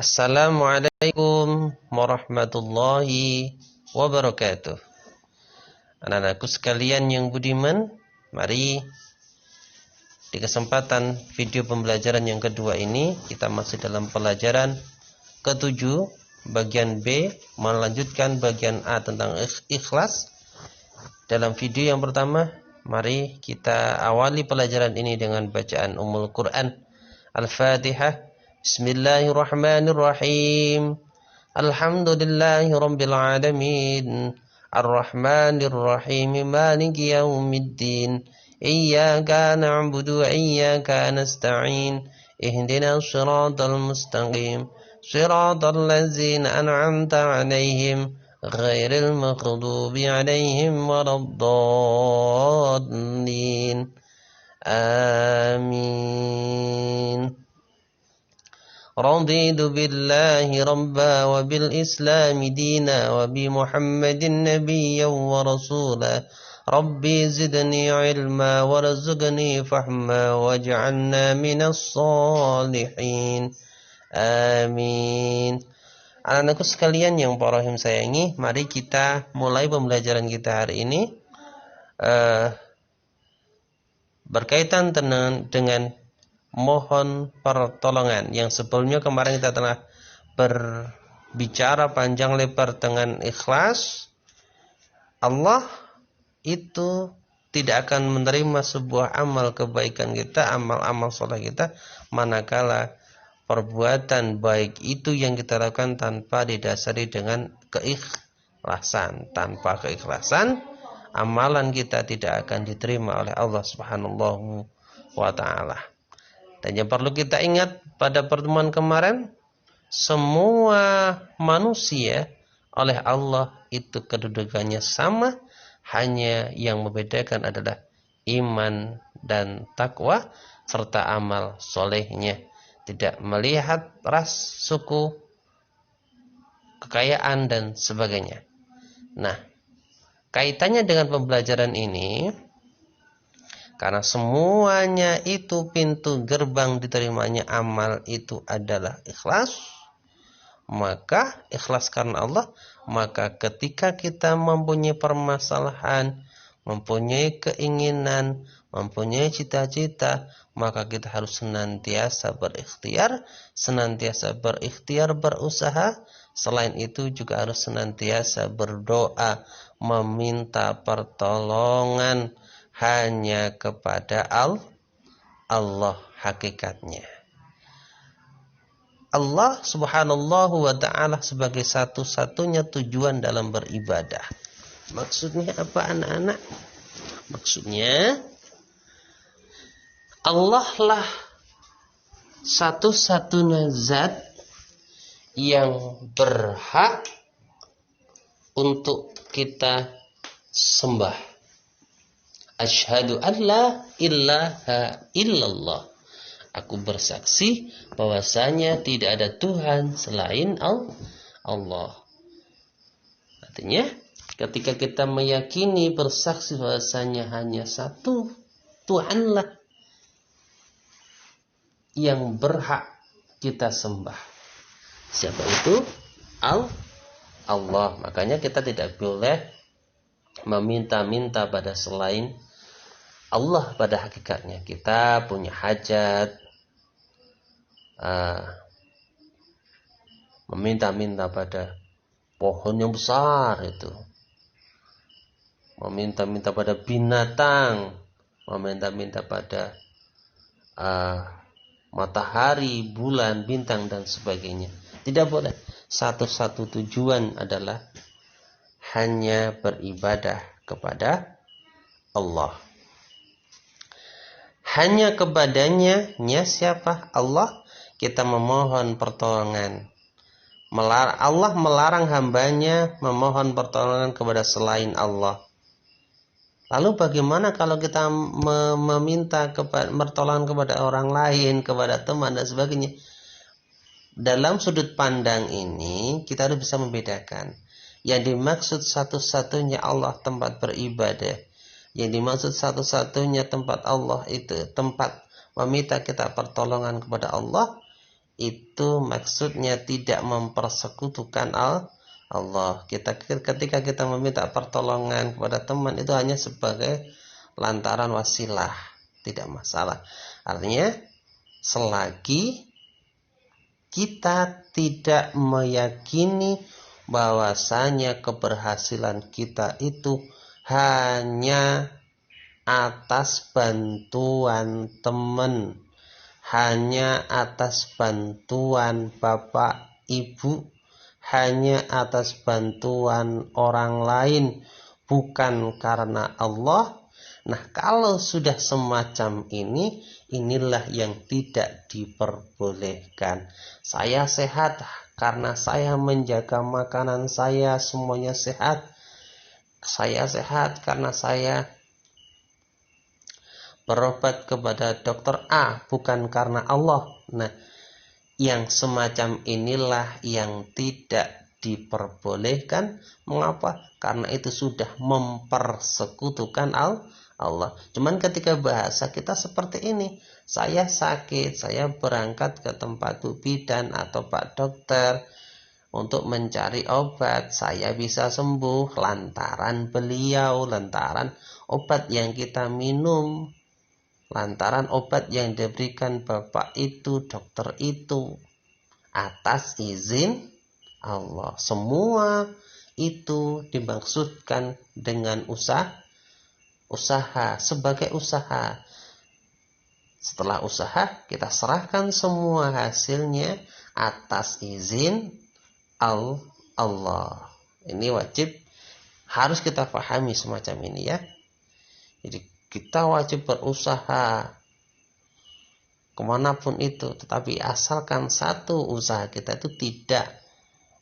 Assalamualaikum warahmatullahi wabarakatuh. Anak-anakku sekalian yang budiman, mari di kesempatan video pembelajaran yang kedua ini kita masih dalam pelajaran ketujuh bagian B, melanjutkan bagian A tentang ikhlas. Dalam video yang pertama, mari kita awali pelajaran ini dengan bacaan Ummul Quran Al-Fatihah. Bismillahirrahmanirrahim. Alhamdulillahi rabbil alamin. Ar-Rahmanir-Rahim. Maliki yaumiddin. Iyyaka na'budu wa iyyaka nasta'in. Ihdinas siratal mustaqim. Siratal ladzina an'amta 'alaihim ghairil maghdubi 'alaihim waladdallin. Amin. Raditu billahi rabba wa bil islami dina wa bi muhammadin nabiyyan wa rasula. Rabbi zidni ilma warzuqni fahma waj'alna minas salihin. Amin. Anak-anakku sekalian yang para rahim sayangi, mari kita mulai pembelajaran kita hari ini berkaitan dengan mohon pertolongan. Yang sebelumnya kemarin kita telah berbicara panjang lebar dengan ikhlas. Allah itu tidak akan menerima sebuah amal kebaikan kita, amal-amal soleh kita, manakala perbuatan baik itu yang kita lakukan tanpa didasari dengan keikhlasan. Tanpa keikhlasan, amalan kita tidak akan diterima oleh Allah Subhanahu wa ta'ala. Dan yang perlu kita ingat pada pertemuan kemarin, semua manusia oleh Allah itu kedudukannya sama, hanya yang membedakan adalah iman dan takwa serta amal solehnya. Tidak melihat ras, suku, kekayaan dan sebagainya. Nah, kaitannya dengan pembelajaran ini, karena semuanya itu pintu gerbang diterimanya amal itu adalah ikhlas, maka ikhlas karena Allah, maka ketika kita mempunyai permasalahan, mempunyai keinginan, mempunyai cita-cita, maka kita harus senantiasa berikhtiar berusaha. Selain itu juga harus senantiasa berdoa, meminta pertolongan hanya kepada Allah hakikatnya. Allah subhanahu wa ta'ala sebagai satu-satunya tujuan dalam beribadah. Maksudnya apa anak-anak? Maksudnya Allah lah satu-satunya zat yang berhak untuk kita sembah. Asyhadu an la ilaha illallah. Aku bersaksi bahwasanya tidak ada Tuhan selain Allah. Artinya, ketika kita meyakini bersaksi bahwasanya hanya satu Tuhanlah yang berhak kita sembah. Siapa itu? Allah. Makanya kita tidak boleh meminta-minta pada selain Allah. Pada hakikatnya kita punya hajat, meminta-minta pada pohon yang besar itu, meminta-minta pada binatang, meminta-minta pada matahari, bulan, bintang dan sebagainya. Tidak boleh. Satu-satu tujuan adalah hanya beribadah kepada Allah. Hanya kepadanya, siapa? Allah, kita memohon pertolongan. Allah melarang hambanya memohon pertolongan kepada selain Allah. Lalu bagaimana kalau kita meminta pertolongan kepada orang lain, kepada teman dan sebagainya? Dalam sudut pandang ini kita harus bisa membedakan. Yang dimaksud satu-satunya Allah tempat beribadah, yang dimaksud satu-satunya tempat Allah itu tempat meminta kita pertolongan kepada Allah, itu maksudnya tidak mempersekutukan Allah. Ketika kita meminta pertolongan kepada teman itu hanya sebagai lantaran wasilah, tidak masalah. Artinya selagi kita tidak meyakini bahwasanya keberhasilan kita itu hanya atas bantuan teman, hanya atas bantuan bapak ibu, hanya atas bantuan orang lain, bukan karena Allah. Nah, kalau sudah semacam ini, inilah yang tidak diperbolehkan. Saya sehat karena saya menjaga makanan saya, semuanya sehat. Saya sehat karena saya berobat kepada dokter A, bukan karena Allah. Nah, yang semacam inilah yang tidak diperbolehkan. Mengapa? Karena itu sudah mempersekutukan Allah. Cuman ketika bahasa kita seperti ini, saya sakit, saya berangkat ke tempat Bu Bidan atau Pak Dokter untuk mencari obat, saya bisa sembuh lantaran beliau, lantaran obat yang kita minum, lantaran obat yang diberikan bapak itu, dokter itu, atas izin Allah. Semua itu dimaksudkan dengan usaha sebagai usaha. Setelah usaha, kita serahkan semua hasilnya atas izin Allah. Ini wajib, harus kita pahami semacam ini ya. Jadi kita wajib berusaha kemanapun itu, tetapi asalkan satu usaha kita itu tidak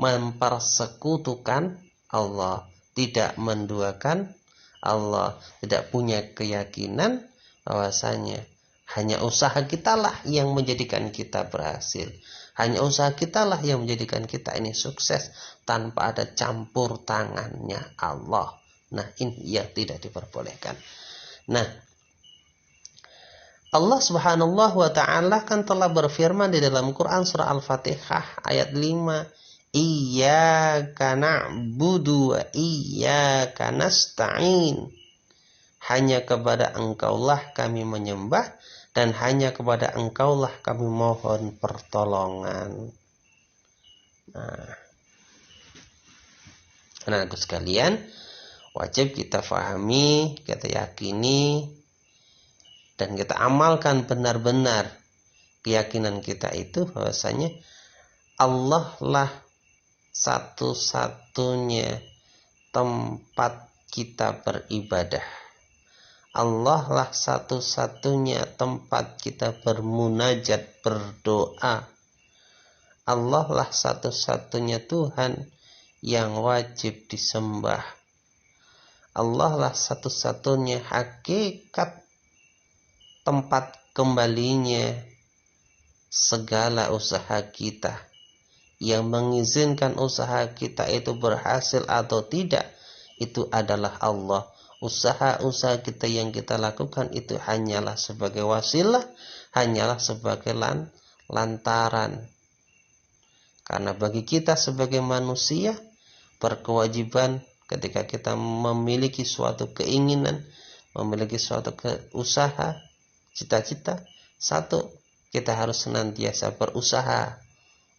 mempersekutukan Allah, tidak menduakan Allah, tidak punya keyakinan bahwasanya hanya usaha kitalah yang menjadikan kita berhasil, hanya usaha kitalah yang menjadikan kita ini sukses tanpa ada campur tangannya Allah. Nah, ini yang tidak diperbolehkan. Nah, Allah Subhanahu wa ta'ala kan telah berfirman di dalam Quran surah Al-Fatihah ayat 5, Iyyaka na'budu wa iyyaka nasta'in. Hanya kepada Engkaulah kami menyembah dan hanya kepada Engkaulah kami mohon pertolongan. Nah, anak-anakku sekalian, wajib kita fahami, kita yakini, dan kita amalkan benar-benar keyakinan kita itu bahwasanya Allah lah satu-satunya tempat kita beribadah. Allah lah satu-satunya tempat kita bermunajat, berdoa. Allah lah satu-satunya Tuhan yang wajib disembah. Allah lah satu-satunya hakikat tempat kembalinya segala usaha kita. Yang mengizinkan usaha kita itu berhasil atau tidak, itu adalah Allah. Usaha-usaha kita yang kita lakukan itu hanyalah sebagai wasilah, hanyalah sebagai lantaran. Karena bagi kita sebagai manusia, berkewajiban ketika kita memiliki suatu keinginan, memiliki suatu usaha, cita-cita, satu, kita harus senantiasa berusaha.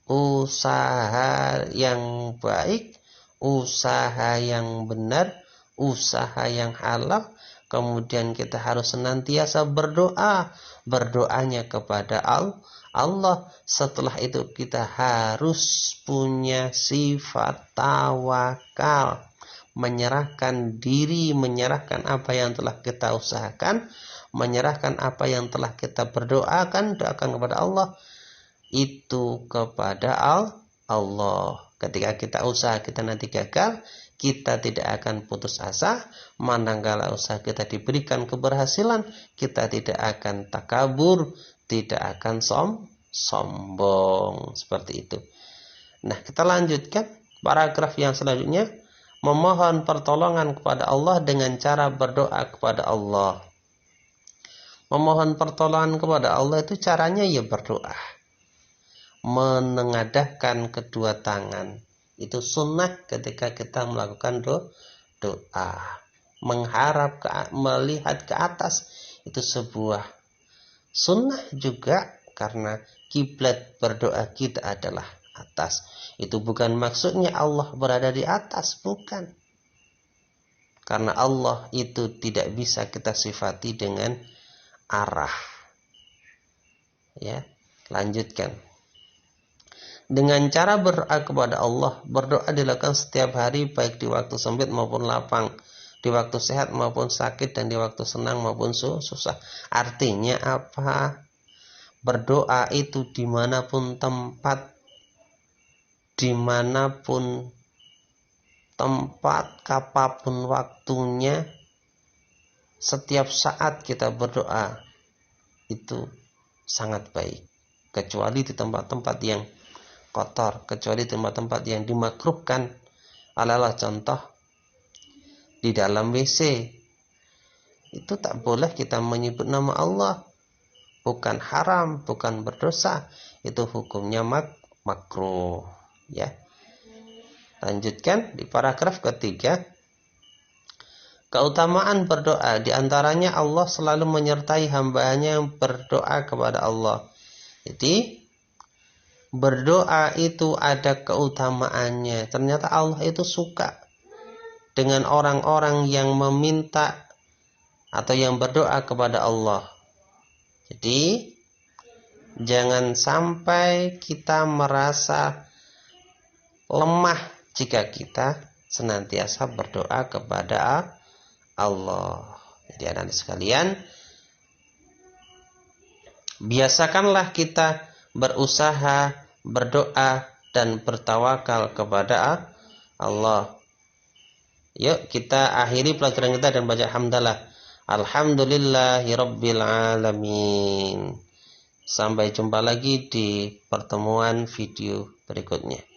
Usaha yang baik, usaha yang benar, usaha yang halal. Kemudian kita harus senantiasa berdoa, berdoanya kepada Allah. Setelah itu kita harus punya sifat tawakal, menyerahkan diri, menyerahkan apa yang telah kita usahakan, menyerahkan apa yang telah kita doakan kepada Allah, itu kepada Allah. Ketika kita usaha kita nanti gagal, kita tidak akan putus asa. Manakala usaha kita diberikan keberhasilan, kita tidak akan takabur, tidak akan sombong. Seperti itu. Nah, kita lanjutkan paragraf yang selanjutnya. Memohon pertolongan kepada Allah dengan cara berdoa kepada Allah. Memohon pertolongan kepada Allah itu caranya ya berdoa. menengadahkan kedua tangan. Itu sunnah ketika kita melakukan doa. Mengharap melihat ke atas itu sebuah sunnah juga, karena kiblat berdoa kita adalah atas. Itu bukan maksudnya Allah berada di atas, bukan. Karena Allah itu tidak bisa kita sifati dengan arah. Ya, lanjutkan. Dengan cara berdoa kepada Allah, berdoa dilakukan setiap hari baik di waktu sempit maupun lapang, di waktu sehat maupun sakit, dan di waktu senang maupun susah. Artinya apa? Berdoa itu dimanapun tempat, kapapun waktunya, setiap saat kita berdoa itu sangat baik. Kecuali di tempat-tempat yang kotor, kecuali di tempat-tempat yang dimakruhkan. Adalah contoh di dalam WC. Itu tak boleh kita menyebut nama Allah. Bukan haram, bukan berdosa. Itu hukumnya makruh. Ya. Lanjutkan di paragraf ketiga. Keutamaan berdoa, diantaranya Allah selalu menyertai hamba-Nya yang berdoa kepada Allah. Jadi berdoa itu ada keutamaannya. Ternyata Allah itu suka dengan orang-orang yang meminta atau yang berdoa kepada Allah. Jadi jangan sampai kita merasa lemah jika kita senantiasa berdoa kepada Allah. Jadi anak-anak sekalian, biasakanlah kita berusaha, berdoa, dan bertawakal kepada Allah. Yuk kita akhiri pelajaran kita dan baca hamdalah. Alhamdulillahirabbil alamin. Sampai jumpa lagi di pertemuan video berikutnya.